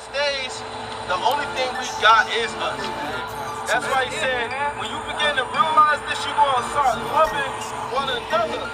last days, the only thing we got is us. That's why he said, when you begin to realize this, you're going to start loving one another.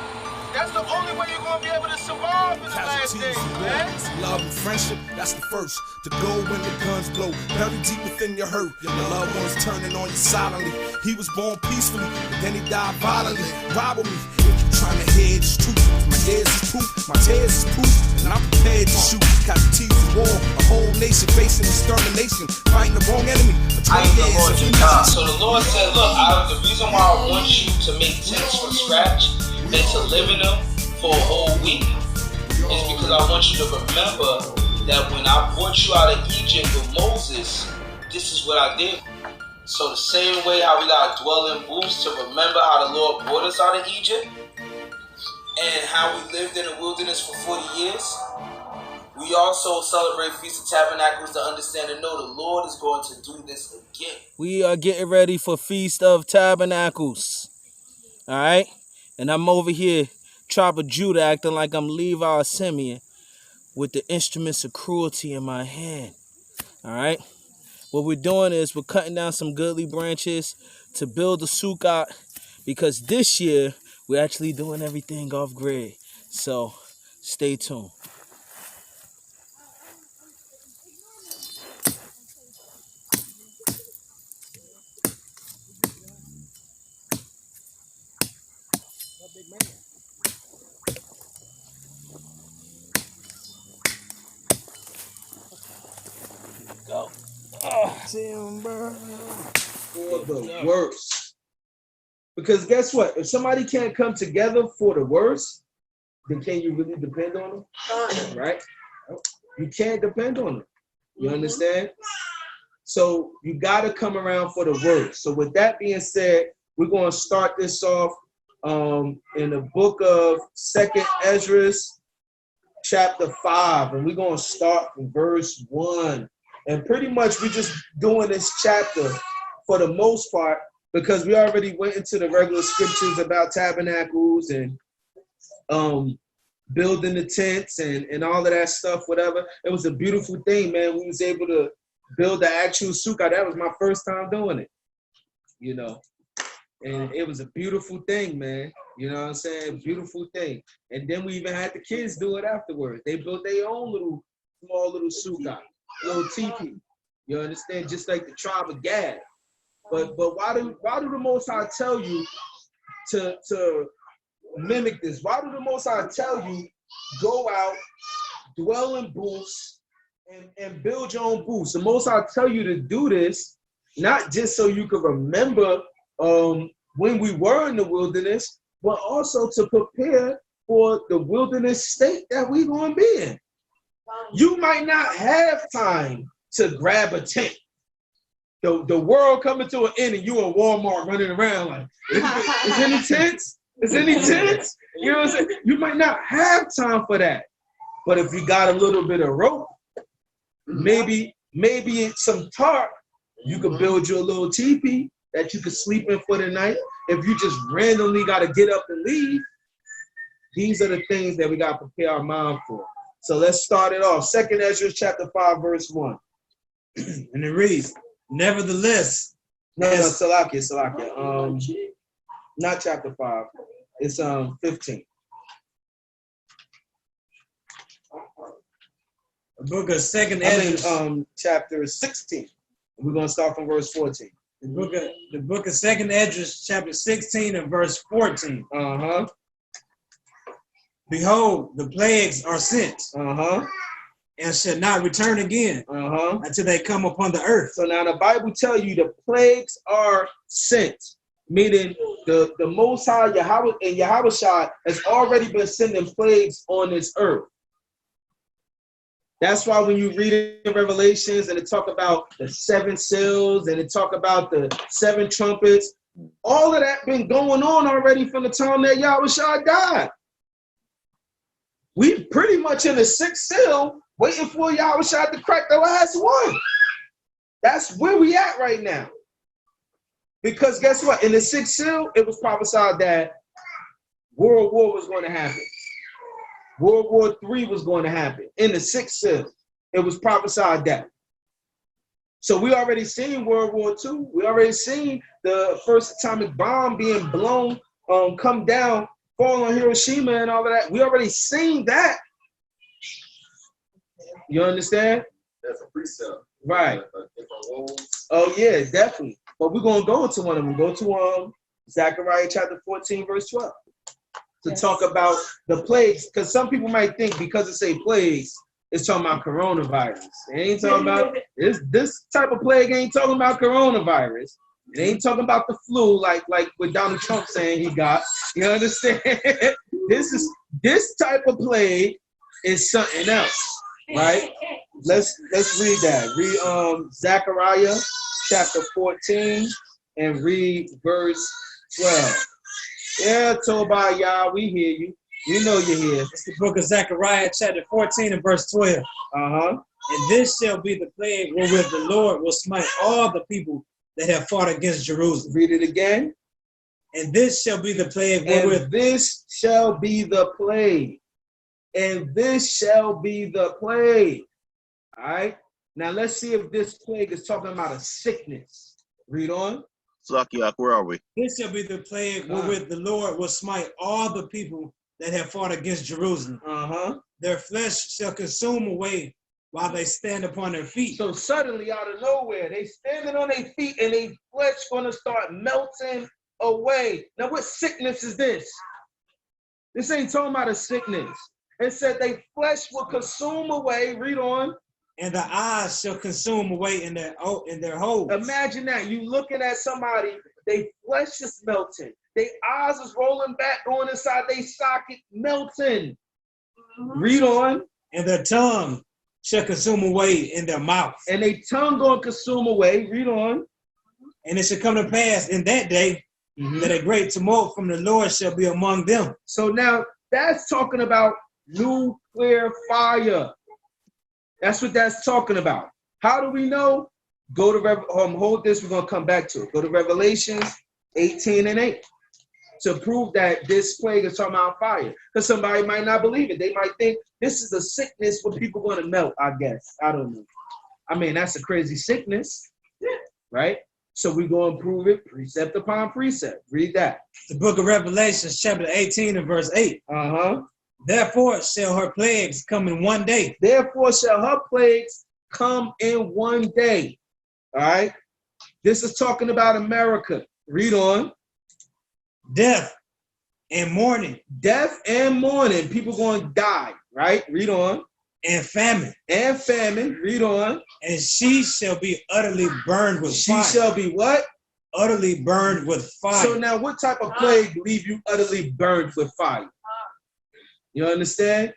That's the only way you're going to be able to survive in the last days, man. Love and friendship, that's the first. To go when the guns blow, very deep within your hurt. Your loved ones turning on you silently. He was born peacefully, but then he died violently. Robbing me, if you trying to hedge, it's truth. My ears is proof, my tears is proof, and I'm prepared to shoot. Casualties of war, a whole nation facing extermination, fighting the wrong enemy. I am the Lord your God. So the Lord said, look, the reason why I want you to make tents from scratch and to live in them for a whole week is because I want you to remember that when I brought you out of Egypt with Moses, this is what I did. So the same way how we gotta dwell in booths to remember how the Lord brought us out of Egypt and how we lived in the wilderness for 40 years, we also celebrate Feast of Tabernacles to understand and know the Lord is going to do this again. We are getting ready for Feast of Tabernacles. All right? And I'm over here, Tribe of Judah, acting like I'm Levi or Simeon with the instruments of cruelty in my hand. All right? What we're doing is we're cutting down some goodly branches to build the sukkah because this year we're actually doing everything off grid. So stay tuned. Go. For the worst. Because guess what? If somebody can't come together for the worst, then can you really depend on them? Right? You can't depend on them. You understand? So you got to come around for the worst. So with that being said, we're going to start this off in the book of 2nd Ezra, chapter 5. And we're going to start from verse 1. And pretty much we're just doing this chapter for the most part because we already went into the regular scriptures about tabernacles and building the tents and all of that stuff, whatever. It was a beautiful thing, man. We was able to build the actual sukkah. That was my first time doing it, you know. And it was a beautiful thing, man. You know what I'm saying? Beautiful thing. And then we even had the kids do it afterwards. They built their own small little sukkah. Little teepee, you understand? Just like the tribe of Gad. But why do the Most High tell you to mimic this? Why do the Most High tell you go out, dwell in booths, and build your own booths? The Most High tell you to do this not just so you can remember when we were in the wilderness, but also to prepare for the wilderness state that we're going to be in. You might not have time to grab a tent. The world coming to an end and you at Walmart running around like, is any tents? Is any tents? You know what I'm saying? You might not have time for that. But if you got a little bit of rope, maybe it's some tarp, you could build you a little teepee that you could sleep in for the night. If you just randomly got to get up and leave, these are the things that we got to prepare our mind for. So let's start it off. 2nd Ezra chapter 5, verse 1. And it reads, nevertheless. No, Salakia. Not chapter 5. It's 15. The book of 2nd Ezra. Chapter 16. We're gonna start from verse 14. The book of 2nd Ezra, chapter 16 and verse 14. Behold, the plagues are sent, and shall not return again until they come upon the earth. So now the Bible tells you the plagues are sent, meaning the Most High Yahweh and Yahweh Shai has already been sending plagues on this earth. That's why when you read in Revelations and it talk about the 7 seals and it talk about the 7 trumpets, all of that been going on already from the time that Yahweh Shai died. We pretty much in the 6th seal, waiting for Yahweh Shai to crack the last one. That's where we at right now. Because guess what? In the 6th seal, it was prophesied that World War was going to happen. World War III was going to happen. In the 6th seal, it was prophesied that. So we already seen World War II. We already seen the first atomic bomb being blown, come down, fall on Hiroshima and all of that. We already seen that. You understand? That's a precept. Right. Oh yeah, definitely. But we're gonna go to one of them. Go to Zechariah chapter 14, verse 12. To talk about the plagues, because some people might think because it say plagues, it's talking about coronavirus. It ain't talking about this type of plague ain't talking about coronavirus. It ain't talking about the flu like what Donald Trump saying he got. You understand? This type of plague is something else, right? Let's read that. Read Zechariah chapter 14 and read verse 12. Yeah, Tobiah, we hear you. We know you're here. It's the book of Zechariah, chapter 14 and verse 12. And this shall be the plague wherewith the Lord will smite all the people that have fought against Jerusalem. Read it again. And this shall be the plague wherewith. And this shall be the plague. And this shall be the plague. All right. Now let's see if this plague is talking about a sickness. Read on. Slakiak, where are we? This shall be the plague wherewith the Lord will smite all the people that have fought against Jerusalem. Their flesh shall consume away while they stand upon their feet. So suddenly, out of nowhere, they standing on their feet and their flesh gonna start melting away. Now, what sickness is this? This ain't talking about a sickness. It said their flesh will consume away. Read on. And the eyes shall consume away in their holes. Imagine that. You looking at somebody, their flesh is melting. Their eyes is rolling back, going inside their socket, melting. Read on. And their tongue shall consume away in their mouth. And their tongue gonna consume away. Read on. And it shall come to pass in that day that a great tumult from the Lord shall be among them. So now that's talking about nuclear fire. That's what that's talking about. How do we know? Go to hold this. We're gonna come back to it. Go to Revelations 18 and 8 to prove that this plague is talking about fire. Because somebody might not believe it. They might think this is a sickness where people gonna melt. I guess I don't know. I mean, that's a crazy sickness, right? So we're gonna prove it precept upon precept. Read that. The book of Revelation, chapter 18 and verse 8. Therefore shall her plagues come in one day. Therefore shall her plagues come in one day. All right. This is talking about America. Read on. Death and mourning. Death and mourning. People going to die. Right. Read on. And famine. And famine. Read on. And she shall be utterly burned with fire. She shall be what? Utterly burned with fire. So now what type of plague leave you utterly burned with fire? You understand?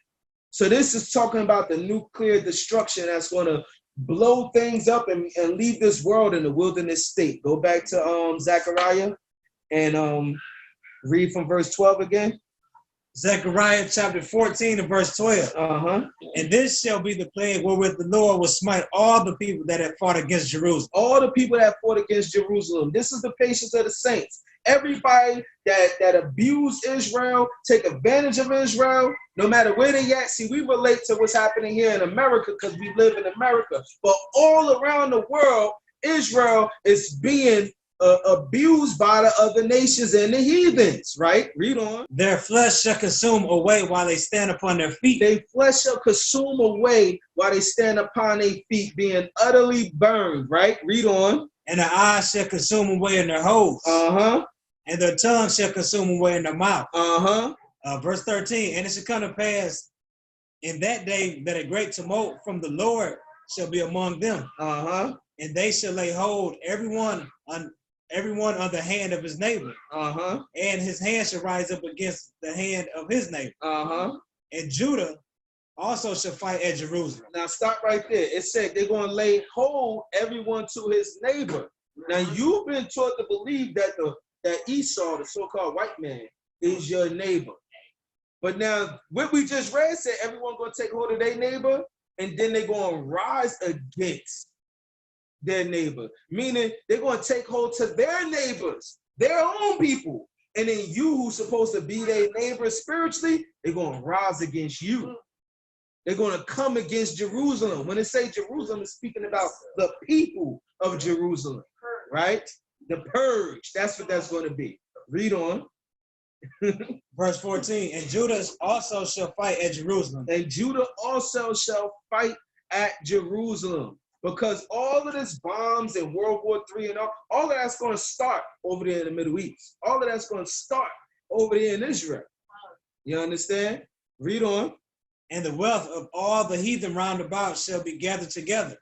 So this is talking about the nuclear destruction that's going to blow things up and leave this world in a wilderness state. Go back to Zechariah and read from verse 12 again. Zechariah chapter 14 and verse 12. And this shall be the plague wherewith the Lord will smite all the people that have fought against Jerusalem. All the people that fought against Jerusalem. This is the patience of the saints. Everybody that abused Israel, take advantage of Israel, no matter where they at. See, we relate to what's happening here in America because we live in America. But all around the world, Israel is being abused by the other nations and the heathens, right? Read on. Their flesh shall consume away while they stand upon their feet. Their flesh shall consume away while they stand upon their feet, being utterly burned, right? Read on. And their eyes shall consume away in their holes. And their tongue shall consume away in their mouth. Verse 13, and it shall come to pass in that day that a great tumult from the Lord shall be among them. And they shall lay hold everyone on the hand of his neighbor. And his hand shall rise up against the hand of his neighbor. And Judah also shall fight at Jerusalem. Now stop right there. It said they're going to lay hold everyone to his neighbor. Now you've been taught to believe that that Esau, the so-called white man, is your neighbor. But now what we just read said everyone going to take hold of their neighbor and then they're going to rise against their neighbor. Meaning they're going to take hold to their neighbors, their own people. And then you who's supposed to be their neighbor spiritually, they're going to rise against you. They're going to come against Jerusalem. When it say Jerusalem, it's speaking about the people of Jerusalem, right? The purge. That's what that's going to be. Read on. Verse 14, and Judah also shall fight at Jerusalem. And Judah also shall fight at Jerusalem. Because all of this bombs and World War III and all of that's going to start over there in the Middle East. All of that's going to start over there in Israel. You understand? Read on. And the wealth of all the heathen round about shall be gathered together.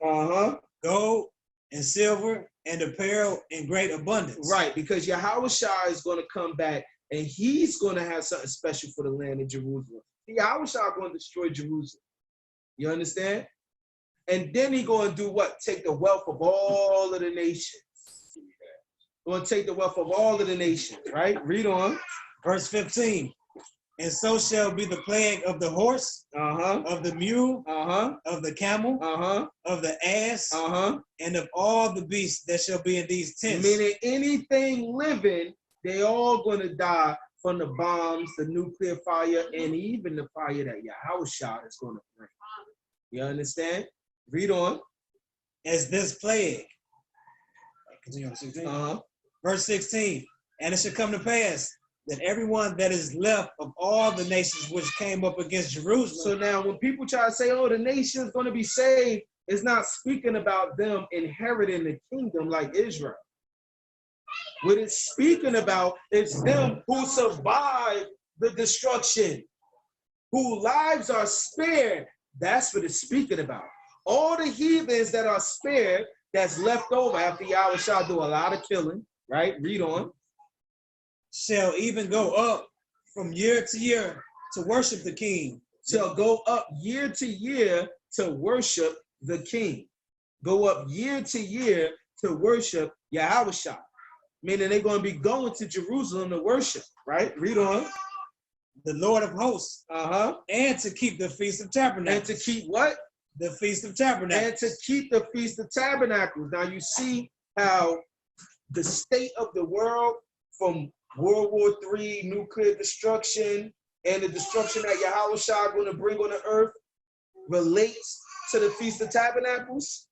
Gold and silver and apparel in great abundance. Right, because Yahushua is going to come back and he's going to have something special for the land of Jerusalem. Yahushua is going to destroy Jerusalem. You understand? And then he's going to do what? Take the wealth of all of the nations. Going to take the wealth of all of the nations, right? Read on. Verse 15. And so shall be the plague of the horse, of the mule, of the camel, of the ass, and of all the beasts that shall be in these tents. Meaning anything living, they all going to die from the bombs, the nuclear fire, and even the fire that Yahushua is going to bring. You understand? Read on. As this plague. Continue on 16. Verse 16. And it shall come to pass that everyone that is left of all the nations which came up against Jerusalem. So now when people try to say, oh, the nation is going to be saved, it's not speaking about them inheriting the kingdom like Israel. What it's speaking about is them who survived the destruction, whose lives are spared. That's what it's speaking about. All the heathens that are spared, that's left over after Yahushua do a lot of killing, right? Read on. Shall even go up from year to year to worship the king. Shall go up year to year to worship the king. Go up year to year to worship Yahushua. Meaning they're going to be going to Jerusalem to worship, right? Read on. The Lord of hosts. And to keep the Feast of Tabernacles. And to keep what? The Feast of Tabernacles. And to keep the Feast of Tabernacles. Now you see how the state of the world from World War III, nuclear destruction, and the destruction that Yahushua is going to bring on the earth relates to the Feast of Tabernacles.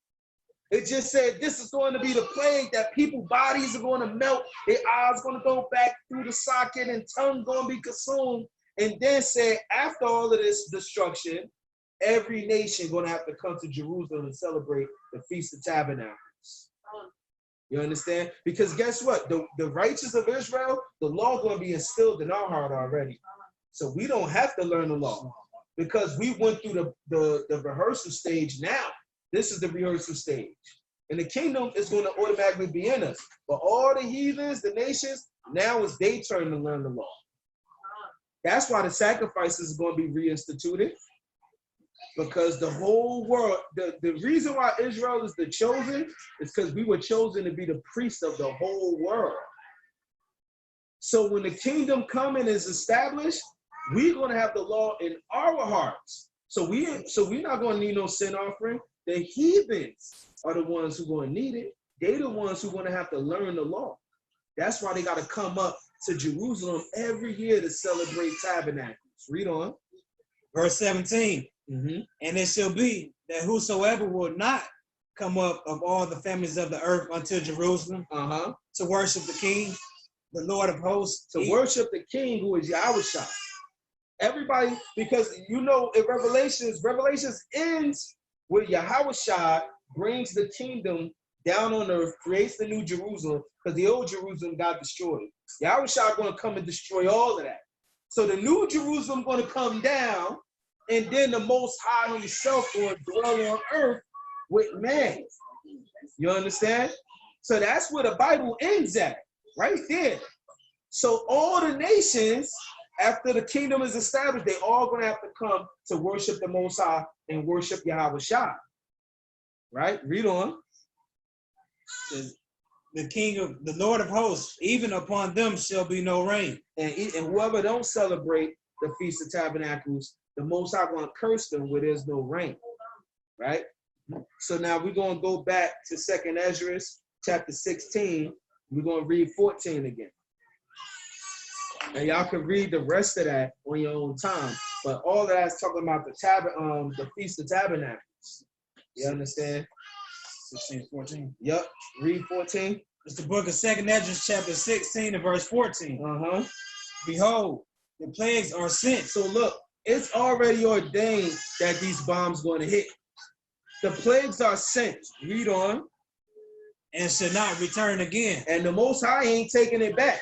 It just said this is going to be the plague that people's bodies are going to melt, their eyes going to go back through the socket, and tongue going to be consumed. And then said after all of this destruction, every nation going to have to come to Jerusalem and celebrate the Feast of Tabernacles. You understand? Because guess what? The righteous of Israel, the law is going to be instilled in our heart already. So we don't have to learn the law because we went through the rehearsal stage now. This is the rehearsal stage. And the kingdom is going to automatically be in us. But all the heathens, the nations, now it's their turn to learn the law. That's why the sacrifices is going to be reinstituted. Because the whole world, the reason why Israel is the chosen is because we were chosen to be the priest of the whole world. So when the kingdom coming is established, we're going to have the law in our hearts. So we're not going to need no sin offering. The heathens are the ones who are going to need it. They're the ones who are going to have to learn the law. That's why they got to come up to Jerusalem every year to celebrate tabernacles. Read on. Verse 17. And it shall be that whosoever will not come up of all the families of the earth unto Jerusalem to worship the King, the Lord of hosts. To worship the King who is Yahushua. Everybody, because you know in Revelations ends where Yahushua brings the kingdom down on earth, creates the new Jerusalem, because the old Jerusalem got destroyed. Yahushua going to come and destroy all of that. So the new Jerusalem going to come down, and then the Most High himself will dwell on earth with man. You understand? So that's where the Bible ends at, right there. So all the nations, after the kingdom is established, they all going to have to come to worship the Most High and worship Yahushua. Right? Read on. The King of the Lord of hosts, even upon them shall be no rain. And whoever don't celebrate the Feast of Tabernacles, the Most High going to curse them where there's no rain, right? So now we're going to go back to 2nd Ezra, chapter 16. We're going to read 14 again. And y'all can read the rest of that on your own time. But all of that's talking about the Feast of Tabernacles. You understand? 16, 14. Yep. Read 14. It's the book of 2nd Esdras, chapter 16 and verse 14. Behold, the plagues are sent. So look, it's already ordained that these bombs going to hit. The plagues are sent. Read on. And shall not return again. And the Most High ain't taking it back.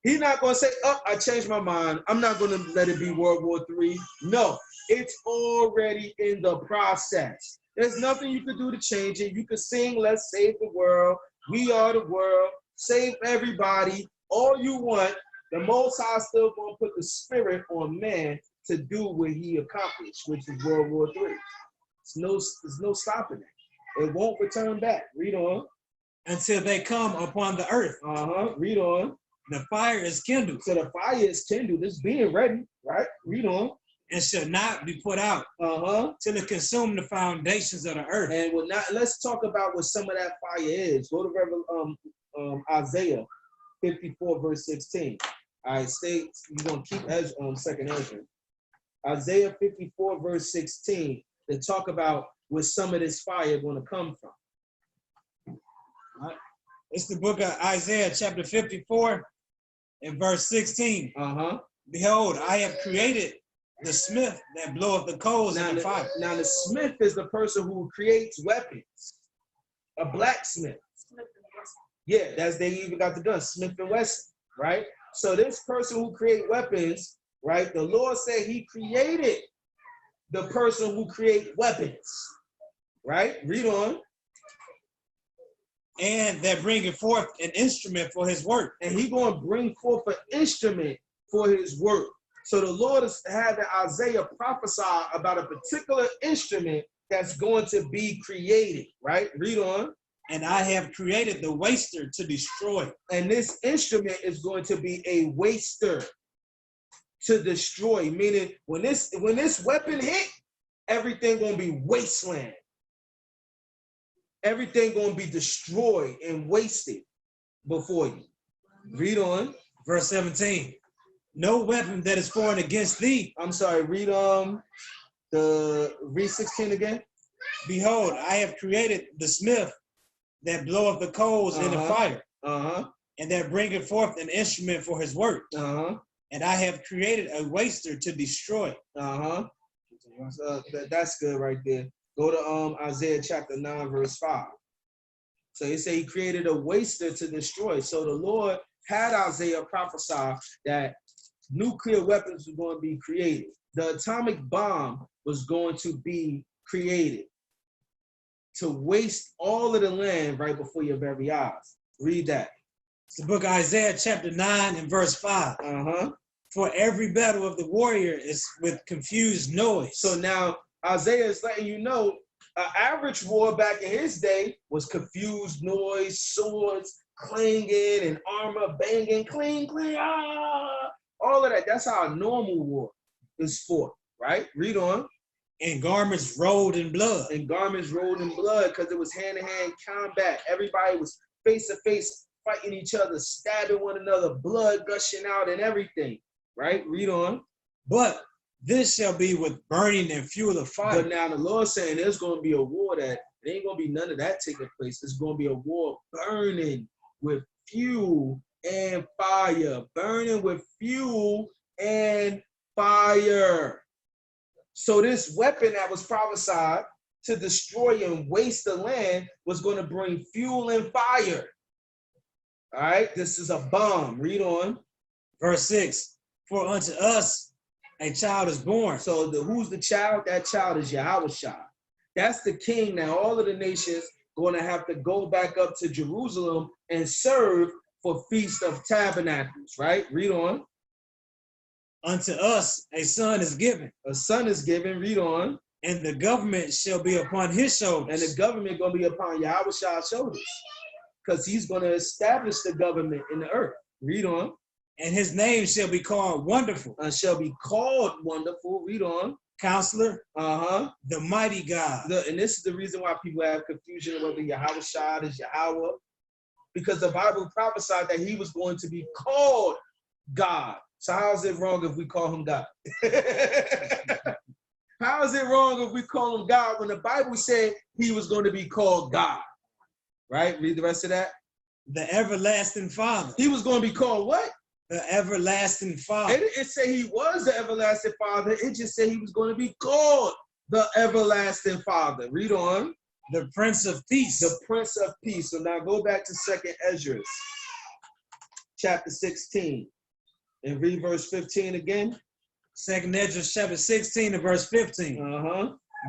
He's not going to say, oh, I changed my mind. I'm not going to let it be World War III. No, it's already in the process. There's nothing you can do to change it. You can sing, let's save the world. We are the world. Save everybody. All you want. The Most High still going to put the spirit on man to do what he accomplished, which is World War III. There's no stopping it. It won't return back. Read on. Until they come upon the earth. Read on. The fire is kindled. So the fire is kindled. It's being ready, right? Read on. And shall not be put out. Till it consume the foundations of the earth. And let's talk about what some of that fire is. Go to Isaiah 54, verse 16. All right, you're going to keep 2nd Ezra. Isaiah 54, verse 16, to talk about where some of this fire going to come from. All right. It's the book of Isaiah, chapter 54, and verse 16. Behold, I have created the smith that bloweth the coals in the fire. Now, the smith is the person who creates weapons. A blacksmith. Yeah, they even got the gun, Smith and Wesson, right? So this person who create weapons, right? The Lord said he created the person who create weapons, right? Read on. And that bringeth forth an instrument for his work. And he going to bring forth an instrument for his work. So the Lord is having Isaiah prophesy about a particular instrument that's going to be created, right? Read on. And I have created the waster to destroy. And this instrument is going to be a waster to destroy, meaning when this weapon hit, everything going to be wasteland. Everything going to be destroyed and wasted before you. Read on. Verse 17. No weapon that is formed against thee. I'm sorry, read 16 again. Behold, I have created the smith that bloweth the coals in the fire. And that bringeth forth an instrument for his work. And I have created a waster to destroy. That's good right there. Go to Isaiah chapter 9, verse 5. So he said he created a waster to destroy. So the Lord had Isaiah prophesy that nuclear weapons were going to be created. The atomic bomb was going to be created to waste all of the land right before your very eyes. Read that. It's the book of Isaiah chapter 9 and verse 5. For every battle of the warrior is with confused noise. So now Isaiah is letting you know an average war back in his day was confused noise, swords clanging and armor banging, cling, cling, all of that. That's how a normal war is fought, right? Read on. And garments rolled in blood. And garments rolled in blood because it was hand-to-hand combat. Everybody was face-to-face fighting each other, stabbing one another, blood gushing out and everything, right? Read on. But this shall be with burning and fuel of fire. But now the Lord's saying there's going to be a war that there ain't going to be none of that taking place. There's going to be a war burning with fuel and fire. Burning with fuel and fire. So this weapon that was prophesied to destroy and waste the land was going to bring fuel and fire. All right, this is a bomb. Read on. Verse 6, for unto us a child is born. So who's the child? That child is Yahushua. That's the king. Now all of the nations going to have to go back up to Jerusalem and serve for Feast of Tabernacles, right? Read on. Unto us a son is given. A son is given. Read on. And the government shall be upon his shoulders. And the government going to be upon Yahushua's shoulders. Because he's going to establish the government in the earth. Read on. And his name shall be called Wonderful. And shall be called Wonderful. Read on. Counselor. The Mighty God. And this is the reason why people have confusion whether Yahushua is Yahweh. Because the Bible prophesied that he was going to be called God. So how is it wrong if we call him God? How is it wrong if we call him God when the Bible said he was going to be called God? Right? Read the rest of that. The everlasting Father. He was going to be called what? The everlasting Father. It didn't say he was the everlasting Father. It just said he was going to be called the everlasting Father. Read on. The Prince of Peace. The Prince of Peace. So now go back to 2nd Ezra, chapter 16, and read verse 15 again. 2nd Ezra, chapter 16 and verse 15.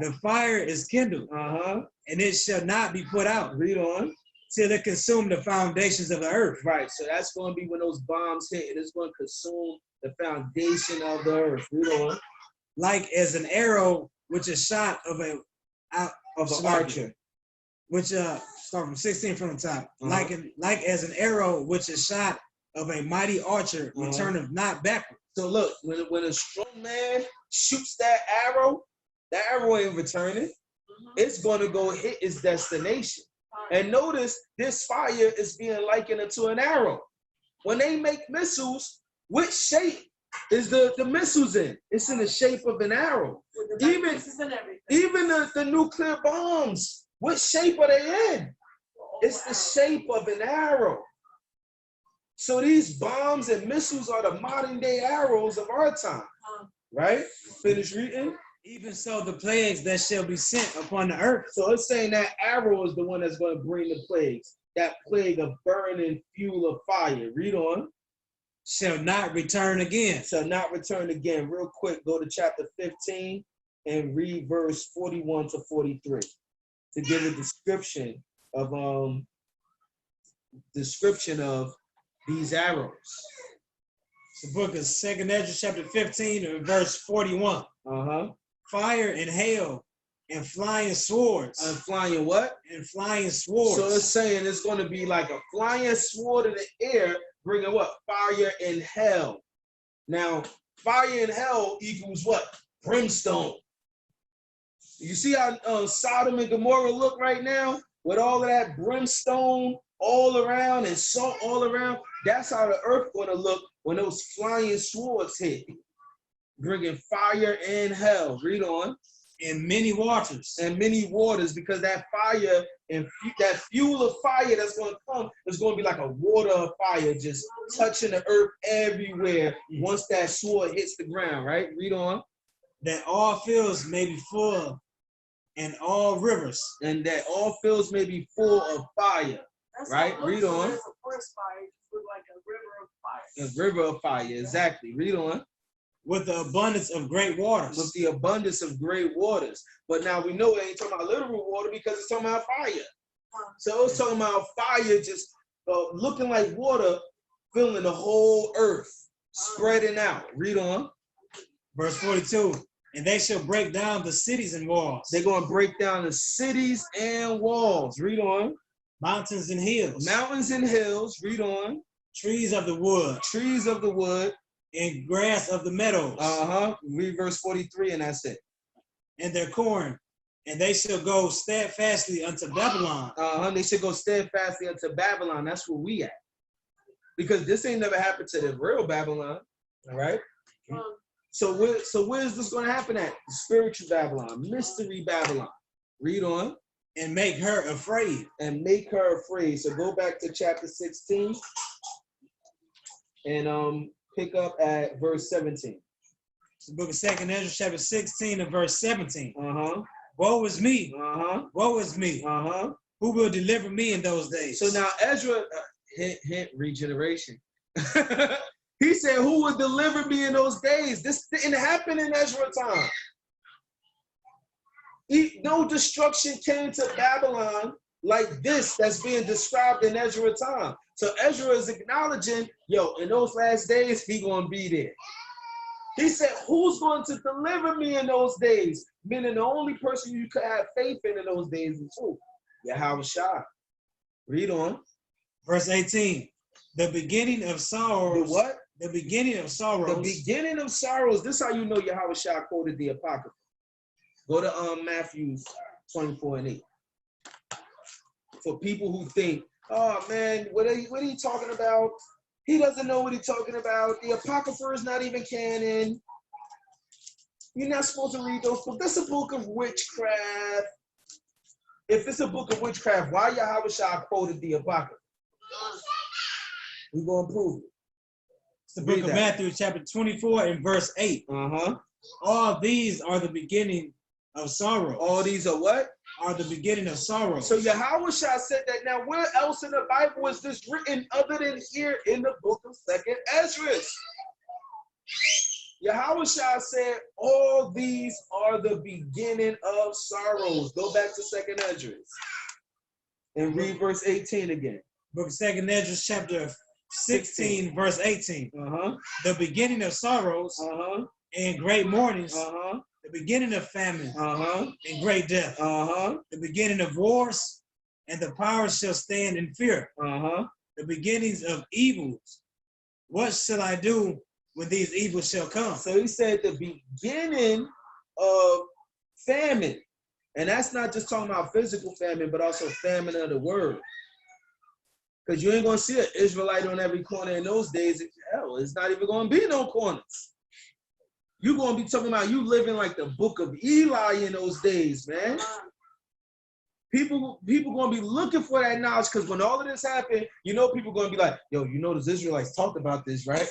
The fire is kindled, and it shall not be put out. Read on. Till it consume the foundations of the earth. Right, so that's going to be when those bombs hit, and it's going to consume the foundation of the earth. Read on. Like as an arrow which is shot of an archer. Which start from 16 from the top. Like as an arrow which is shot of a mighty archer, returneth not backward. So look, when a strong man shoots that arrow ain't returning. It's going to go hit its destination. And notice this fire is being likened to an arrow. When they make missiles, which shape is the missiles in? It's in the shape of an arrow. Even the nuclear bombs, what shape are they in? It's the shape of an arrow. So these bombs and missiles are the modern day arrows of our time. Right? Finish reading. Even so, the plagues that shall be sent upon the earth. So it's saying that arrow is the one that's going to bring the plagues. That plague of burning fuel of fire. Read on. Shall not return again. Shall not return again. Real quick, go to chapter 15 and read verse 41 to 43 to give a description of these arrows. It's the book of 2nd Ezra, chapter 15 and verse 41. Fire and hail and flying swords. And flying what? And flying swords. So it's saying it's going to be like a flying sword in the air, bringing what? Fire and hell. Now, fire and hell equals what? Brimstone. You see how Sodom and Gomorrah look right now? With all of that brimstone all around and salt all around? That's how the earth going to look when those flying swords hit. Bringing fire and hell. Read on. And many waters. And many waters, because that fire and that fuel of fire that's going to come is going to be like a water of fire just touching the earth everywhere once that sword hits the ground, right? Read on. That all fields may be full and all rivers. And that all fields may be full of fire, right? Read on. A forest fire look like a river of fire. A river of fire, exactly. Read on. With the abundance of great waters. With the abundance of great waters. But now we know it ain't talking about literal water because it's talking about fire. So it's talking about fire just looking like water, filling the whole earth, spreading out. Read on. Verse 42. And they shall break down the cities and walls. They're going to break down the cities and walls. Read on. Mountains and hills. Mountains and hills. Read on. Trees of the wood. Trees of the wood. And grass of the meadows. Read verse 43 and that's it. And their corn. And they shall go steadfastly unto Babylon. They should go steadfastly unto Babylon. That's where we at. Because this ain't never happened to the real Babylon. All right? So where is this going to happen at? Spiritual Babylon. Mystery Babylon. Read on. And make her afraid. And make her afraid. So go back to chapter 16. And pick up at verse 17. It's the book of 2nd Ezra, chapter 16 and verse 17. Woe is me. Woe is me. Who will deliver me in those days? So now Ezra, hint, regeneration. He said, who will deliver me in those days? This didn't happen in Ezra time. No destruction came to Babylon like this that's being described in Ezra time. So Ezra is acknowledging, in those last days, he going to be there. He said, who's going to deliver me in those days? Meaning the only person you could have faith in those days is who? Yahweh Shah. Read on. Verse 18. The beginning of sorrows. The what? The beginning of sorrows. The beginning of sorrows. This is how you know Yahweh Shah quoted the Apocrypha. Go to Matthew 24 and 8. For people who think, oh man, what are you talking about? He doesn't know what he's talking about. The Apocrypha is not even canon. You're not supposed to read those books. That's a book of witchcraft. If it's a book of witchcraft, why Yahushua quoted the Apocrypha? We're going to prove it. It's the book of Matthew, chapter 24 and verse 8. All these are the beginning of sorrow. All these are what? Are the beginning of sorrow. So Yahushua said that. Now, where else in the Bible is this written other than here in the book of 2nd Ezra? Yahushua said, all these are the beginning of sorrows. Go back to 2nd Ezra and read verse 18 again. Book of 2nd Ezra, chapter 16, verse 18. The beginning of sorrows and great mournings, the beginning of famine and great death, the beginning of wars, and the powers shall stand in fear, the beginnings of evils. What shall I do when these evils shall come? So he said the beginning of famine. And that's not just talking about physical famine, but also famine of the word. Because you ain't going to see an Israelite on every corner in those days. Hell, it's not even going to be no corners. You're going to be talking about you living like the book of Eli in those days, man. People going to be looking for that knowledge, because when all of this happened, you know, people going to be like, yo, you know, those Israelites talked about this, right?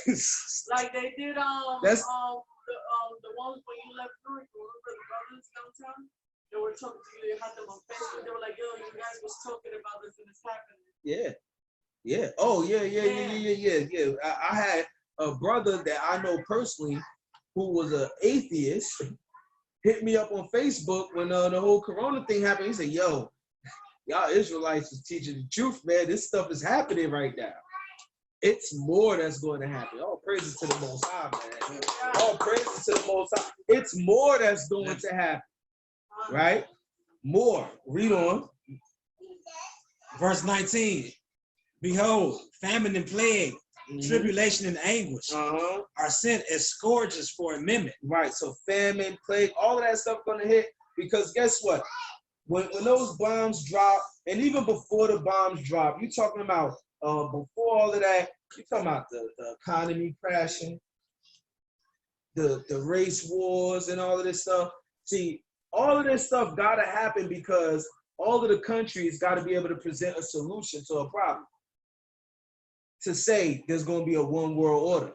Like they did That's the ones when you left Zurich, remember the brothers downtown? They were talking to you, they had them on Facebook. They were like, yo, you guys was talking about this and it's happening. Yeah. Yeah. Oh, yeah. I had a brother that I know personally who was an atheist hit me up on Facebook when the whole Corona thing happened. He said, yo, y'all Israelites is teaching the truth, man. This stuff is happening right now. It's more that's going to happen. All praises to the Most High, man. All praises to the Most High. It's more that's going to happen, right? More. Read on. Verse 19. Behold, famine and plague, tribulation and anguish are sent as scourges for a mimic. Right. So famine, plague, all of that stuff going to hit, because guess what? When those bombs drop, and even before the bombs drop, you're talking about before all of that, you're talking about the economy crashing, the race wars and all of this stuff. See, all of this stuff got to happen because all of the countries got to be able to present a solution to a problem. To say there's going to be a one world order.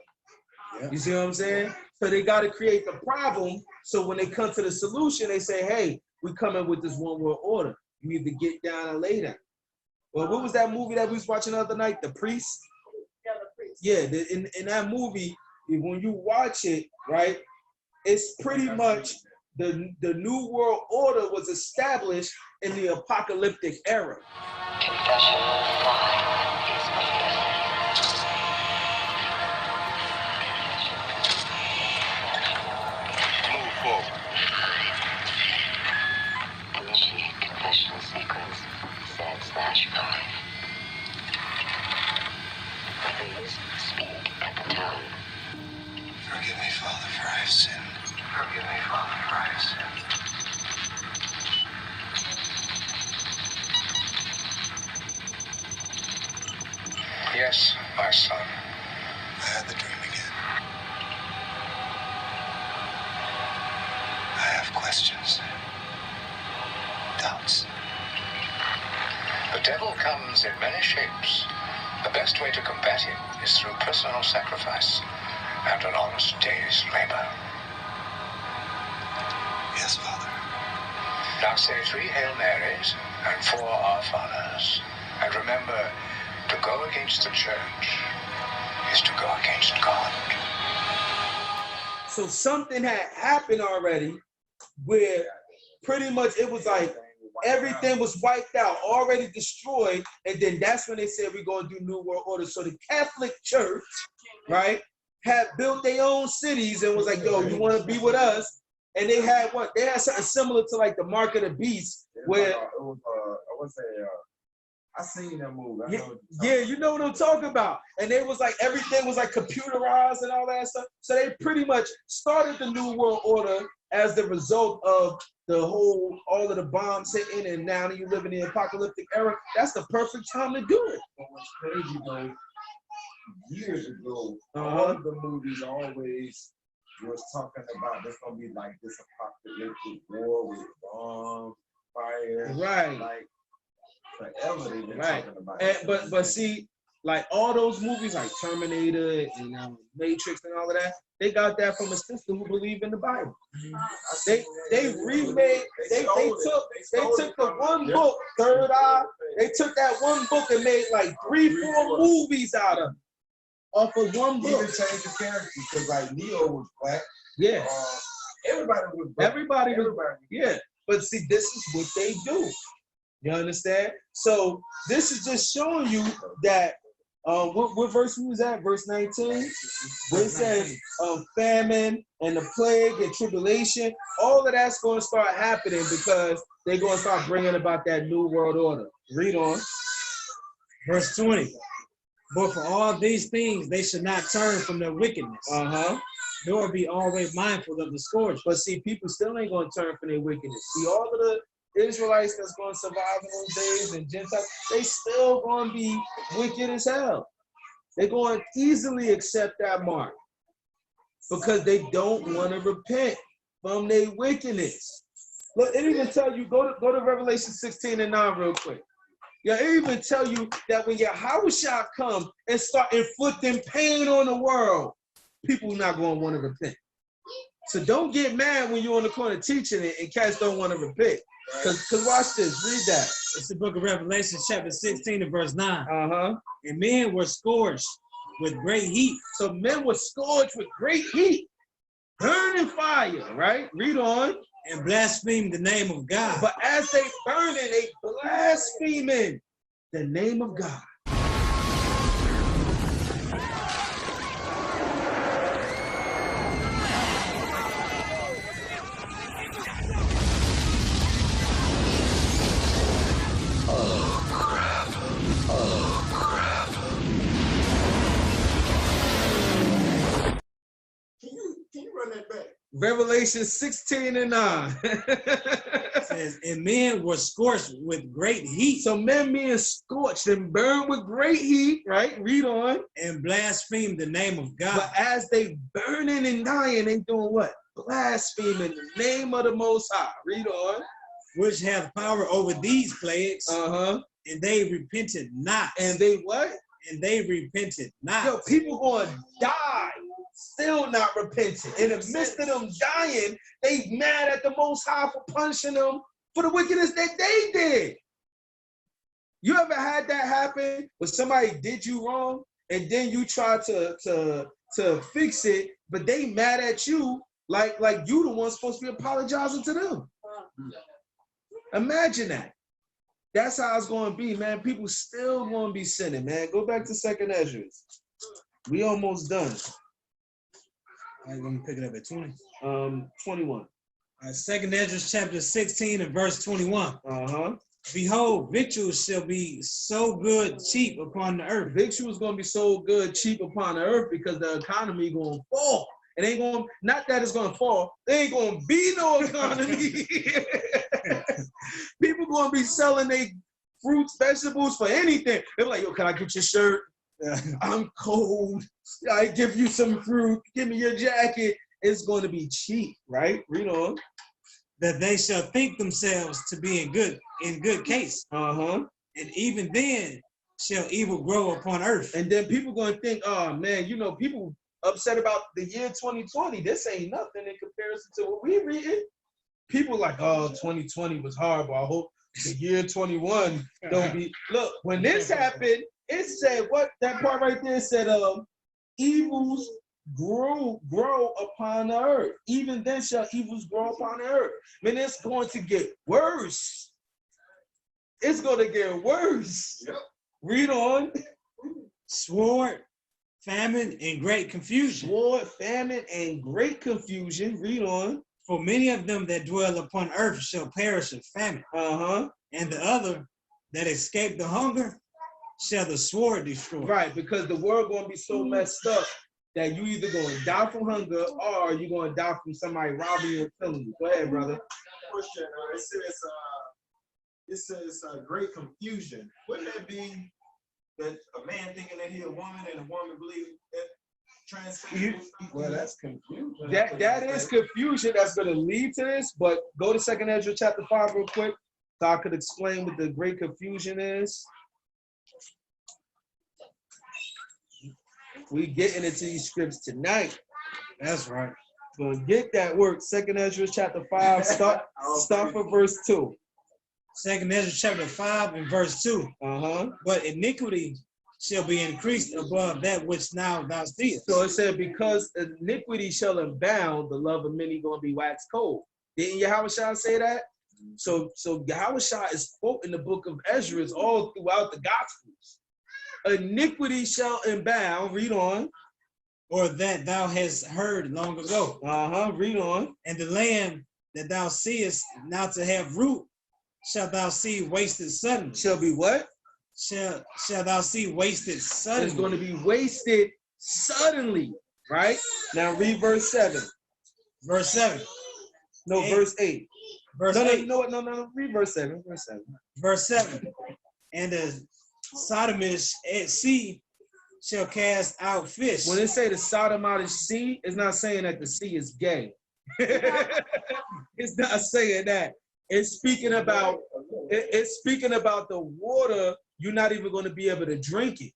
Yeah. You see what I'm saying? So they got to create the problem. So when they come to the solution, they say, hey, we coming with this one world order. You either get down or lay down. Well, what was that movie that we was watching the other night? The Priest? Yeah, The Priest. Yeah, in that movie, when you watch it, right, it's pretty much the new world order was established in the apocalyptic era. Confession of God is made. Move forward. Initiate confessional sequence. /5. Please speak at the tone. Forgive me, Father, for I have sinned. Forgive me, Father, for I have sinned. Yes, my son. I had the dream again. I have questions. Doubts. The devil comes in many shapes. The best way to combat him is through personal sacrifice and an honest day's labor. Yes, Father. Now say 3 Hail Marys and 4 Our Fathers. And remember, to go against the church is to go against God. So something had happened already where pretty much it was like everything was wiped out, already destroyed, and then that's when they said we're going to do New World Order. So the Catholic Church, right, had built their own cities and was like, yo, you want to be with us? And they had what? They had something similar to like the Mark of the Beast, where I seen that movie. You know what I'm talking about. And they was like, everything was like computerized and all that stuff. So they pretty much started the New World Order as the result of all of the bombs hitting, and now you live in the apocalyptic era. That's the perfect time to do it. What's crazy though, years ago, all of the movies always was talking about there's gonna be like this apocalyptic war with bombs, fire, right? Like forever they've been Right. talking about. But see, like all those movies, like Terminator and Matrix and all of that, they got that from a sister who believed in the Bible. They remade. They took the one book, Third Eye. They took that one book and made like 3-4 movies out of it. Off of one book. Even changed the characters because like Neo was black. Yeah. Everybody was black. Everybody. Yeah. But see, this is what they do. You understand? So this is just showing you that what verse we was at? Verse 19. Where it says famine and the plague and tribulation. All of that's going to start happening because they're going to start bringing about that new world order. Read on. Verse 20. But for all these things, they should not turn from their wickedness, nor be always mindful of the scourge. But see, people still ain't going to turn from their wickedness. See, all of the Israelites that's going to survive in those days and Gentiles, they still going to be wicked as hell. They're going to easily accept that mark because they don't want to repent from their wickedness. Look, it even tell you, go to Revelation 16:9 real quick. Yeah, it even tell you that when Yahushua come and start inflicting pain on the world, people are not going to want to repent. So don't get mad when you're on the corner teaching it and cats don't want to repent. Because watch this, read that. It's the book of Revelation, chapter 16 and verse 9. And men were scourged with great heat. So men were scourged with great heat, burning fire, right? Read on. And blasphemed the name of God. But as they burning, they blaspheming the name of God. Can you run that back? Revelation 16:9. Says, and men were scorched with great heat. So men being scorched and burned with great heat, right? Read on. And blasphemed the name of God. But as they burning and dying, they doing what? Blaspheming the name of the Most High. Read on. Which have power over these plagues. And they repented not. And they what? And they repented not. Yo, people going to die, still not repenting. In the midst of them dying, they mad at the Most High for punishing them for the wickedness that they did. You ever had that happen when somebody did you wrong and then you try to fix it, but they mad at you like you the one supposed to be apologizing to them? Imagine that. That's how it's going to be, man. People still going to be sinning, man. Go back to 2nd Ezra. We almost done. I'm going to pick it up at 20. 21. 2nd Ezra chapter 16 and verse 21. Behold, victuals shall be so good, cheap upon the earth. Victuals going to be so good, cheap upon the earth because the economy going to fall. It ain't going, not that it's going to fall. There ain't going to be no economy. People going to be selling their fruits, vegetables for anything. They're like, yo, can I get your shirt? I'm cold. I give you some fruit. Give me your jacket. It's going to be cheap, right? Read on. That they shall think themselves to be in good case. And even then shall evil grow upon earth. And then people going to think, oh man, you know, people upset about the year 2020. This ain't nothing in comparison to what we reading. People like, oh, 2020 was horrible. I hope the year 21 don't be. Look, when this happened, it said what that part right there said, evils grow upon the earth. Even then shall evils grow upon the earth. I mean, it's going to get worse. It's going to get worse. Yep. Read on. Sword, famine, and great confusion. Sword, famine, and great confusion. Read on. For many of them that dwell upon earth shall perish of famine. And the other that escape the hunger shall the sword destroy. Right, because the world going to be so messed up that you either going to die from hunger or you're going to die from somebody robbing you and killing you. Go ahead, brother. Question. It says great confusion. Wouldn't that be that a man thinking that he a woman and a woman believe that transsexual. Well, that's confusion. That is confusion that's going to lead to this. But go to 2nd Ezra chapter 5 real quick, so I could explain what the great confusion is. We getting into these scripts tonight. That's right. Gonna get that work. 2nd Ezra chapter 5, start from verse 2. 2nd Ezra chapter 5 and verse 2. But iniquity shall be increased above that which now thou seest. So it said, because iniquity shall abound, the love of many gonna be waxed cold. Didn't Yahushua say that? So Yahushua is quoting the book of Ezra all throughout the Gospels. Iniquity shall abound. Read on. Or that thou hast heard long ago. Read on. And the land that thou seest now to have root, shall thou see wasted suddenly. Shall be what? Shall thou see wasted suddenly. It's going to be wasted suddenly, right? Now read verse 7. Verse 7. No, verse 8. Verse 8. No. Read verse 7. Verse 7. Verse 7. And the sodomish at sea shall cast out fish. When it say the sodomish sea, it's not saying that the sea is gay. It's not saying that. It's speaking about the water. You're not even going to be able to drink it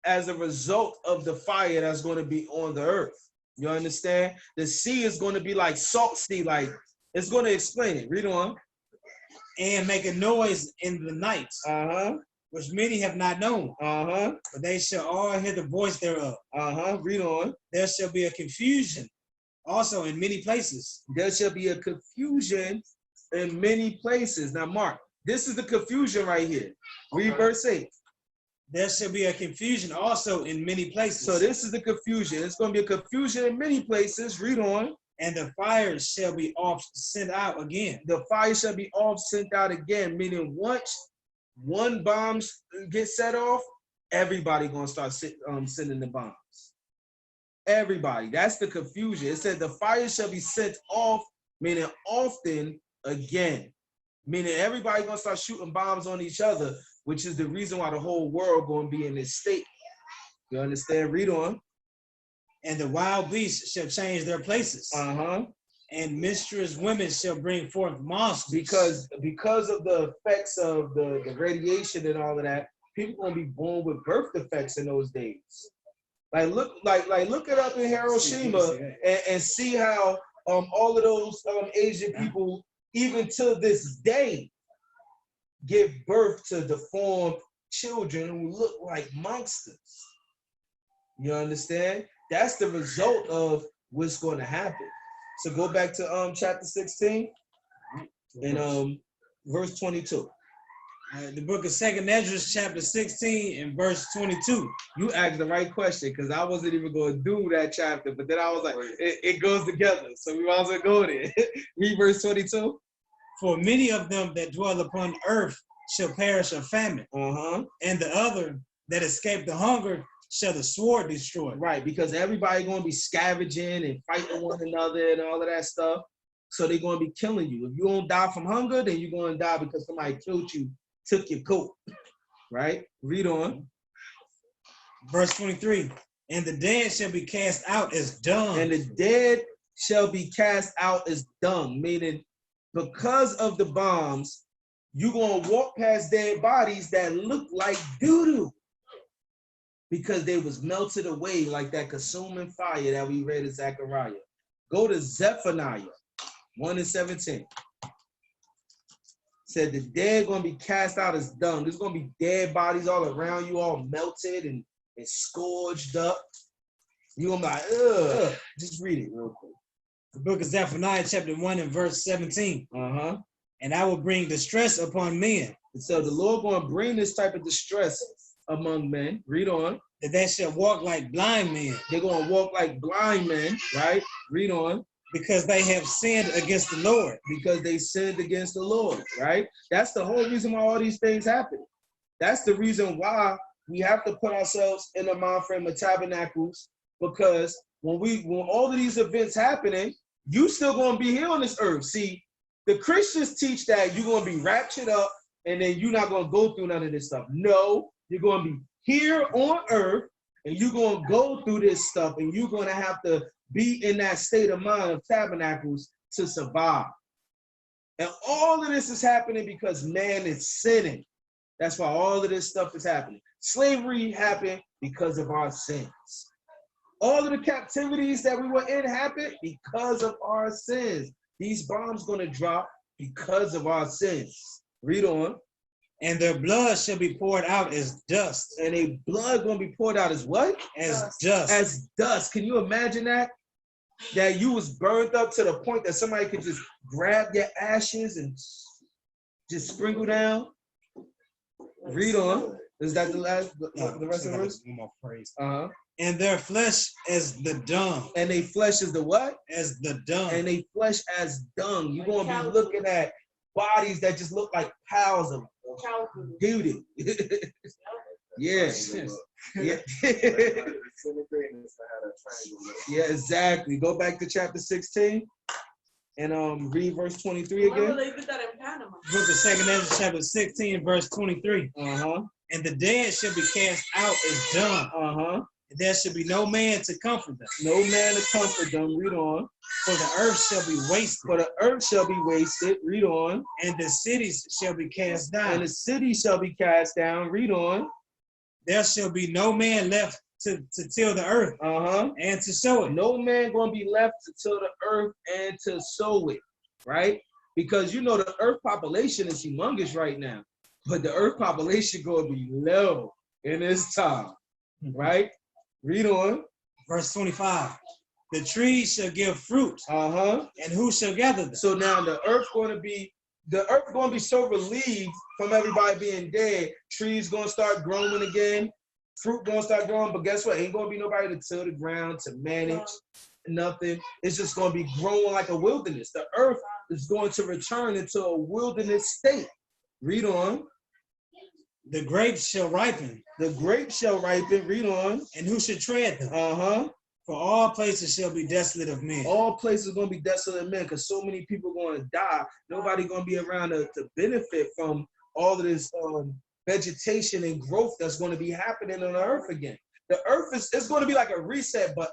as a result of the fire that's going to be on the earth. You understand? The sea is going to be like salt sea, like it's going to explain it. Read on. And make a noise in the night, which many have not known. But they shall all hear the voice thereof. Read on. There shall be a confusion also in many places. There shall be a confusion in many places. Now, Mark, this is the confusion right here. Read verse 8. There shall be a confusion also in many places. So this is the confusion. It's going to be a confusion in many places. Read on. And the fire shall be off sent out again. The fire shall be off sent out again, meaning once one bomb gets set off, everybody going to start sending the bombs. Everybody. That's the confusion. It said the fire shall be sent off, meaning often again. Meaning everybody going to start shooting bombs on each other, which is the reason why the whole world going to be in this state. You understand? Read on. And the wild beasts shall change their places. And mistress women shall bring forth monsters. Because of the effects of the radiation and all of that, people gonna be born with birth defects in those days. Look it up in Hiroshima and see how all of those Asian people, even to this day, give birth to deformed children who look like monsters. You understand? That's the result of what's going to happen. So go back to chapter 16 and verse 22. The book of 2nd Ezra, chapter 16 and verse 22. You asked the right question because I wasn't even going to do that chapter, but then I was like, it goes together. So we might as well go there. Read verse 22. For many of them that dwell upon earth shall perish of famine, and the other that escape the hunger shall the sword destroy. Right, because everybody going to be scavenging and fighting one another and all of that stuff. So they're going to be killing you. If you don't die from hunger, then you're going to die because somebody killed you, took your coat. Right? Read on. Verse 23. And the dead shall be cast out as dung. And the dead shall be cast out as dung, meaning because of the bombs, you're going to walk past dead bodies that look like doo-doo because they was melted away like that consuming fire that we read in Zechariah. Go to Zephaniah 1:17. Said the dead going to be cast out as dung. There's going to be dead bodies all around you, all melted and scourged up. You're going to be like, ugh. Just read it real quick. The book of Zephaniah, chapter 1 and verse 17. And I will bring distress upon men. And so the Lord going to bring this type of distress among men. Read on. That they shall walk like blind men. They're going to walk like blind men, right? Read on. Because they have sinned against the Lord. Because they sinned against the Lord, right? That's the whole reason why all these things happen. That's the reason why we have to put ourselves in the mind frame of tabernacles, because when all of these events happening, you still going to be here on this earth. See, the Christians teach that you're going to be raptured up and then you're not going to go through none of this stuff. No, you're going to be here on earth, and you're going to go through this stuff, and you're going to have to be in that state of mind of tabernacles to survive. And all of this is happening because man is sinning. That's why all of this stuff is happening. Slavery happened because of our sins. All of the captivities that we were in happened because of our sins. These bombs going to drop because of our sins. Read on. And their blood shall be poured out as dust. And their blood going to be poured out as what? As dust. As dust. Can you imagine that? That you was burned up to the point that somebody could just grab your ashes and just sprinkle down? Read on. Is that the last, the rest of the verse? One more phrase. And their flesh as the dung. And their flesh is the what? As the dung. And they flesh as dung. You're going to be looking at bodies that just look like piles of duty. Yeah. Yeah. Yeah, exactly. Go back to chapter 16 and read verse 23 again. Remember they did that in Panama. Book of 2 Ezra chapter 16 verse 23. And the dead shall be cast out as dung. And there shall be no man to comfort them. No man to comfort them. Read on. For the earth shall be wasted. For the earth shall be wasted. Read on. And the cities shall be cast down. And the cities shall be cast down. Read on. There shall be no man left to till the earth and to sow it. No man going to be left to till the earth and to sow it, right? Because you know the earth population is humongous right now, but the earth population going to be low in this time, right? Read on. Verse 25. The trees shall give fruit, and who shall gather them? So now the earth going to be so relieved from everybody being dead. Trees going to start growing again. Fruit going to start growing, but guess what? Ain't going to be nobody to till the ground, to manage, nothing. It's just going to be growing like a wilderness. The earth is going to return into a wilderness state. Read on. The grapes shall ripen. The grapes shall ripen. Read on. And who should tread them? For all places shall be desolate of men. All places are going to be desolate of men because so many people are going to die. Nobody going to be around to benefit from all of this vegetation and growth that's going to be happening on the earth again. The earth it's going to be like a reset button.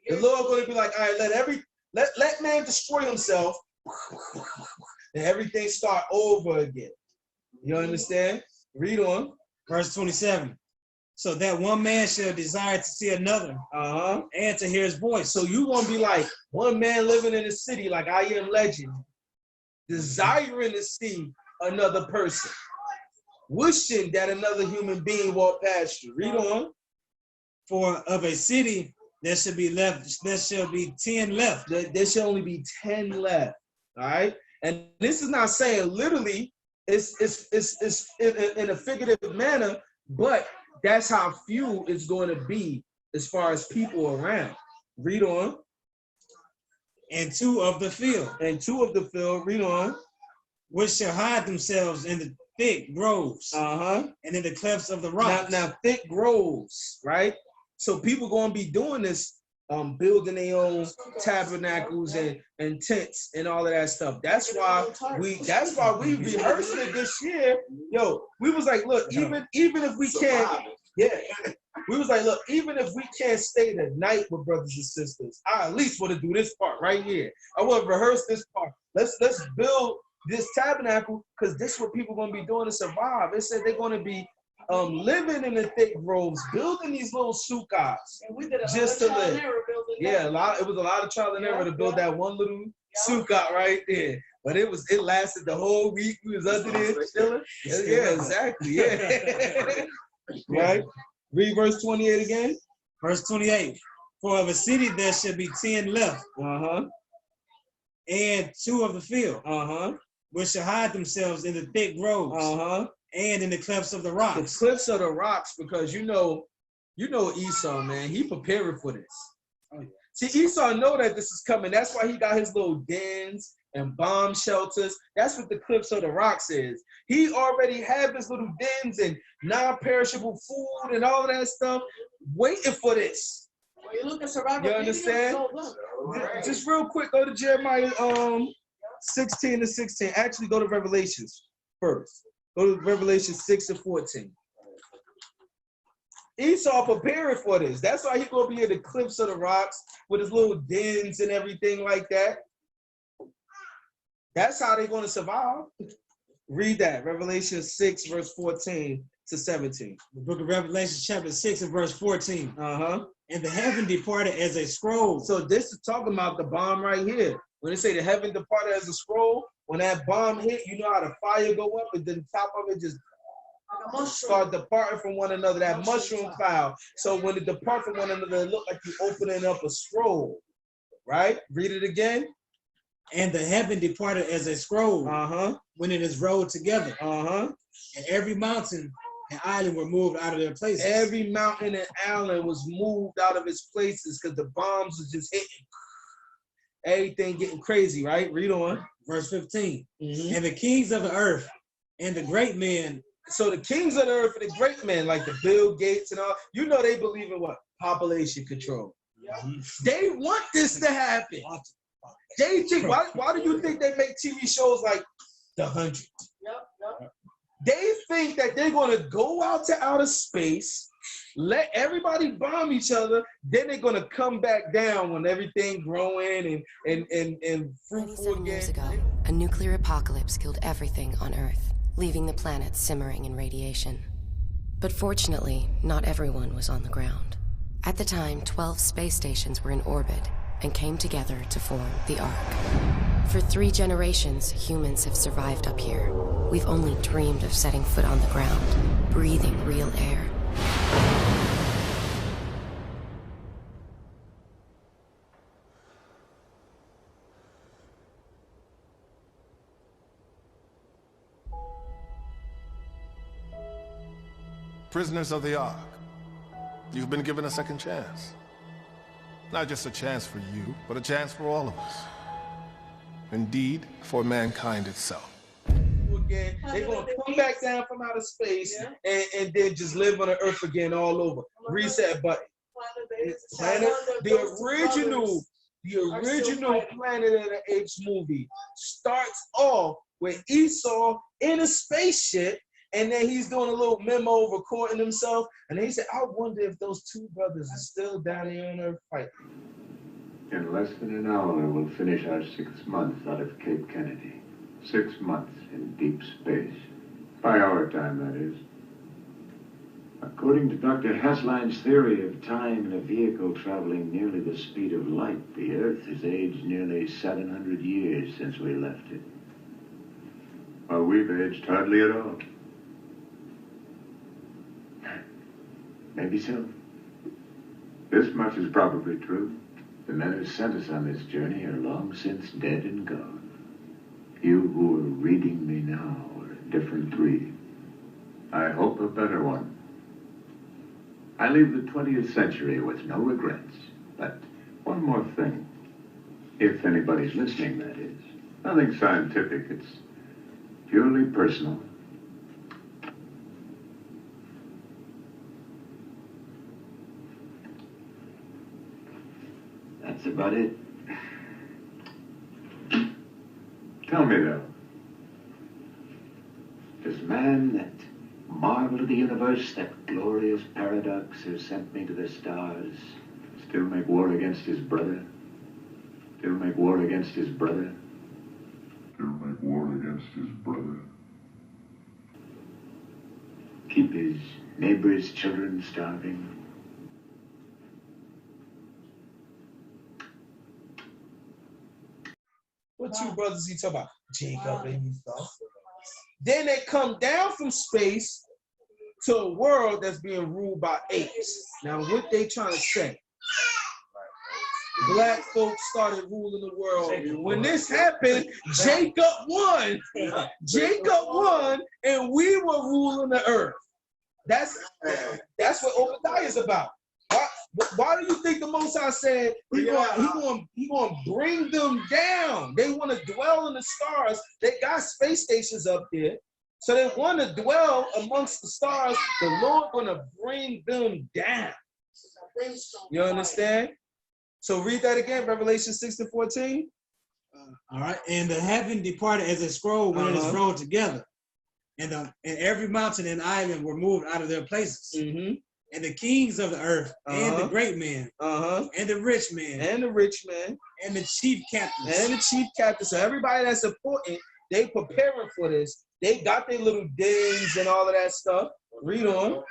The Lord going to be like, all right, let man destroy himself and everything start over again. You understand? Read on. Verse 27. So that one man shall desire to see another and to hear his voice. So you going to be like one man living in the city like I Am Legend, desiring to see another person, wishing that another human being walked past you. Read on. For of a city there shall be 10 left. There shall only be 10 left. All right. And this is not saying literally, it's in a figurative manner, but that's how few it's going to be as far as people around. Read on. And 2 of the field. And 2 of the field. Read on. Which shall hide themselves in the thick groves. And in the clefts of the rocks. Now thick groves, right? So people going to be doing this, building their own tabernacles and tents and all of that stuff. That's why we rehearsed it this year. Yo, we was like, look, even if we can't, we was like, look, even if we can't stay the night with brothers and sisters, I at least want to do this part right here. I want to rehearse this part. Let's build this tabernacle because this is what people are going to be doing to survive. They said they're going to be living in the thick groves, building these little sukkahs just to live. Yeah, it was a lot of trial and error to build that one little sukkah right there. But it lasted the whole week. We was under there chilling. Yeah, exactly. Yeah. Right? Read verse 28 again. Verse 28. For of a city there shall be 10 left. And 2 of the field. Which shall hide themselves in the thick groves. And in the clefts of the rocks. The cliffs of the rocks, because you know Esau, man. He preparing for this. Oh, yeah. See, Esau know that this is coming. That's why he got his little dens and bomb shelters. That's what the cliffs of the rocks is. He already have his little dens and non-perishable food and all of that stuff waiting for this. Well, you look at survival. You understand? Just real quick, go to Jeremiah 16 to 16. Actually, go to Revelations first. Go to Revelation 6 and 14. Esau preparing for this. That's why he gonna be in the cliffs of the rocks with his little dens and everything like that. That's how they're gonna survive. Read that, Revelation 6, verse 14 to 17. The book of Revelation, chapter 6 and verse 14. Uh-huh. And the heaven departed as a scroll. So this is talking about the bomb right here. When they say the heaven departed as a scroll, when that bomb hit, you know how the fire go up and then the top of it just start departing from one another, that mushroom cloud. So when it depart from one another, it look like you're opening up a scroll, right? Read it again. And the heaven departed as a scroll when it is rolled together. And every mountain and island were moved out of their places. Every mountain and island was moved out of its places because the bombs was just hitting. Everything getting crazy, right? Read on. Verse 15. And the kings of the earth and the great men. So the kings of the earth and the great men, like the Bill Gates and all, you know they believe in what? Population control. They want this to happen. They think, why do you think they make TV shows like The 100? They think that they're going to go out to outer space, let everybody bomb each other, then they're going to come back down when everything growing and fruitful 27 again. years ago, a nuclear apocalypse killed everything on Earth, leaving the planet simmering in radiation. But fortunately, not everyone was on the ground. At the time, 12 space stations were in orbit and came together to form the Ark. For 3 generations, humans have survived up here. We've only dreamed of setting foot on the ground, breathing real air. Prisoners of the Ark, you've been given a second chance. Not just a chance for you, but a chance for all of us. Indeed, for mankind itself. Again, they're going to come back down from outer space and then just live on the earth again all over. Reset button. The original Planet of the Apes movie starts off with Esau in a spaceship, and then he's doing a little memo recording himself, and he said, I wonder if those 2 brothers are still down here on earth fighting. In less than an hour, we'll finish our 6 months out of Cape Kennedy. 6 months in deep space. By our time, that is. According to Dr. Hasline's theory of time in a vehicle traveling nearly the speed of light, the Earth has aged nearly 700 years since we left it. While we've aged hardly at all. Maybe so. This much is probably true. The men who sent us on this journey are long since dead and gone. You who are reading me now are a different breed. I hope a better one. I leave the 20th century with no regrets. But one more thing. If anybody's listening, that is. Nothing scientific, it's purely personal. That's about it. Tell me, though, does man, that marvel of the universe, that glorious paradox who sent me to the stars, still make war against his brother? Still make war against his brother? Still make war against his brother? Keep his neighbor's children starving? What 2 brothers he talking about? Jacob and Esau. Then they come down from space to a world that's being ruled by apes. Now, what they trying to say? Black folks started ruling the world. When this happened, Jacob won. Jacob won, and we were ruling the earth. That's what Obadiah is about. Why do you think the Most High said he gonna bring them down? They want to dwell in the stars. They got space stations up there, so they want to dwell amongst the stars. The Lord gonna bring them down. You understand? So read that again, Revelation 6:14. All right, and the heaven departed as a scroll when it is rolled together, and every mountain and island were moved out of their places. and the kings of the earth, and the great men, and the rich men, and the rich men, and the chief captains, and the chief captains. So everybody that's important, they preparing for this. They got their little dens and all of that stuff. Read on.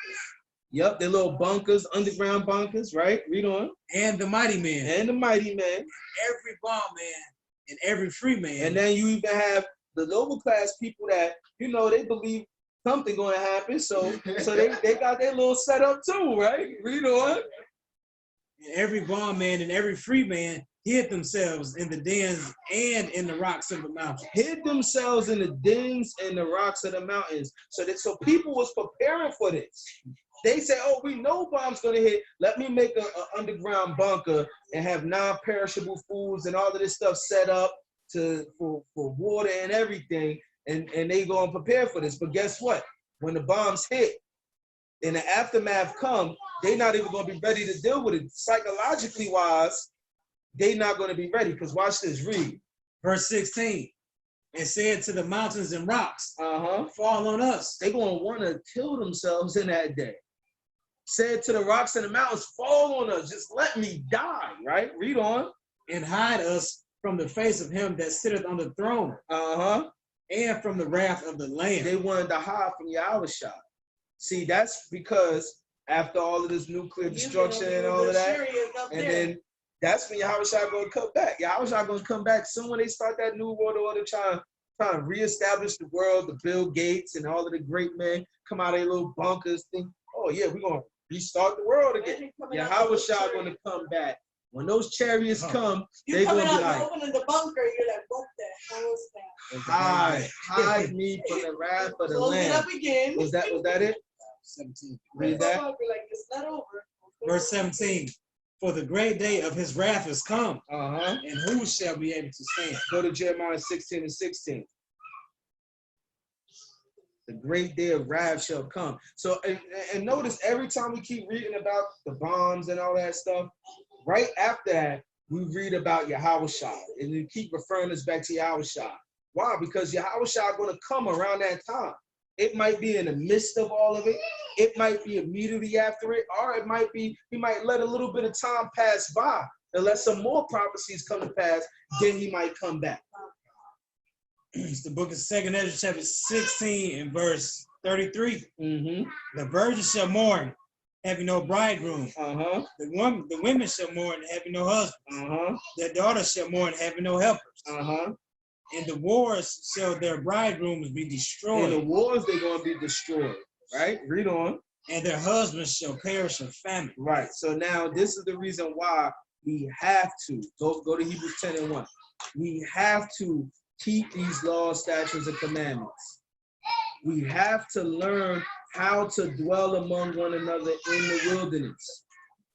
Yep, their little bunkers, underground bunkers, right? Read on. And the mighty men. And the mighty men. Every bondman and every free man. And then you even have the lower class people that, you know, they believe something going to happen. So they got their little setup too, right? Read on. And every bondman and every free man hid themselves in the dens and in the rocks of the mountains. Hid themselves in the dens and the rocks of the mountains. So people was preparing for this. They say, oh, we know bombs gonna hit. Let me make an underground bunker and have non-perishable foods and all of this stuff set up for water and everything. And they gonna prepare for this. But guess what? When the bombs hit and the aftermath come, they not even gonna be ready to deal with it. Psychologically wise, they not gonna be ready. Because watch this, read. Verse 16. And said to the mountains and rocks, fall on us. They gonna wanna kill themselves in that day. Said to the rocks and the mountains, fall on us, just let me die, right? Read on. And hide us from the face of him that sitteth on the throne. And from the wrath of the Lamb. They wanted to hide from Yahushua. See, that's because after all of this nuclear destruction and all of that, and then that's when Yahushua gonna come back. Yahushua gonna come back soon when they start that new world order, trying to reestablish the world. The Bill Gates and all of the great men come out of their little bunkers, think, oh yeah, we're gonna restart the world again. Yahushua gonna come back. When those chariots come, they're gonna be like, opening the bunker, you're like, what the hell is that? hide me from the wrath of the Close it Lamb. up again. Was that it? 17. Read that. Like, it's not over. Verse 17. For the great day of his wrath is come, and who shall be able to stand? Go to Jeremiah 16 and 16. The great day of wrath shall come. So, and notice every time we keep reading about the bombs and all that stuff, right after that, we read about Yahushua, and we keep referring us back to Yahushua. Why? Because Yahushua is going to come around that time. It might be in the midst of all of it. It might be immediately after it, or it might be, he might let a little bit of time pass by and let some more prophecies come to pass, then he might come back. It's the book of 2 Ezra, chapter 16 and verse 33. The virgin shall mourn, having no bridegroom. The women shall mourn, having no husband. Their daughters shall mourn, having no helpers. And the wars shall their bridegrooms be destroyed. In the wars, they're going to be destroyed. Right? Read on. And their husbands shall perish of famine. Right. So now this is the reason why we have to go to Hebrews 10 and 1. We have to keep these laws, statutes, and commandments. We have to learn how to dwell among one another in the wilderness.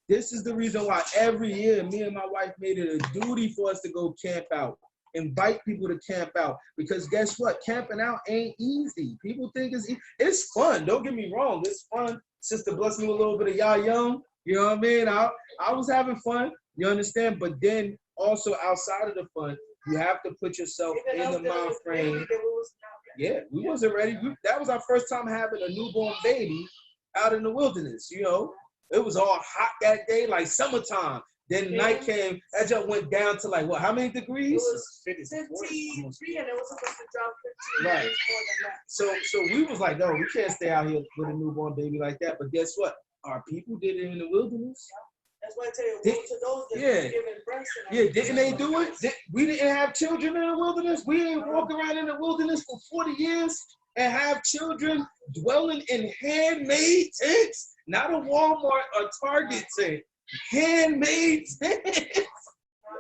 This is the reason why every year me and my wife made it a duty for us to go camp out. Invite people to camp out, because guess what? Camping out ain't easy. People think it's fun. Don't get me wrong. It's fun. Sister blessed me with a little bit of y'all young. You know what I mean? I was having fun. You understand? But then also outside of the fun, you have to put yourself in the mind frame. Yeah, we wasn't ready. That was our first time having a newborn baby out in the wilderness. You know, it was all hot that day, like summertime. Then night came, that just went down to like, what, how many degrees? It was 53, and it was supposed to drop 15 right. more than that. So we was like, no, we can't stay out here with a newborn baby like that. But guess what? Our people did it in the wilderness. That's why I tell you, to those that yeah. giving breast. Didn't they do it? We didn't have children in the wilderness. We didn't walk around in the wilderness for 40 years and have children dwelling in handmade tents, not a Walmart or Target tent. Handmade tents.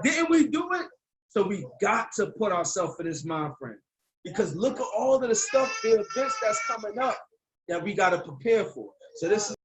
Didn't we do it? So we got to put ourselves in this mind frame, because look at all of the stuff, the events that's coming up that we got to prepare for. So this is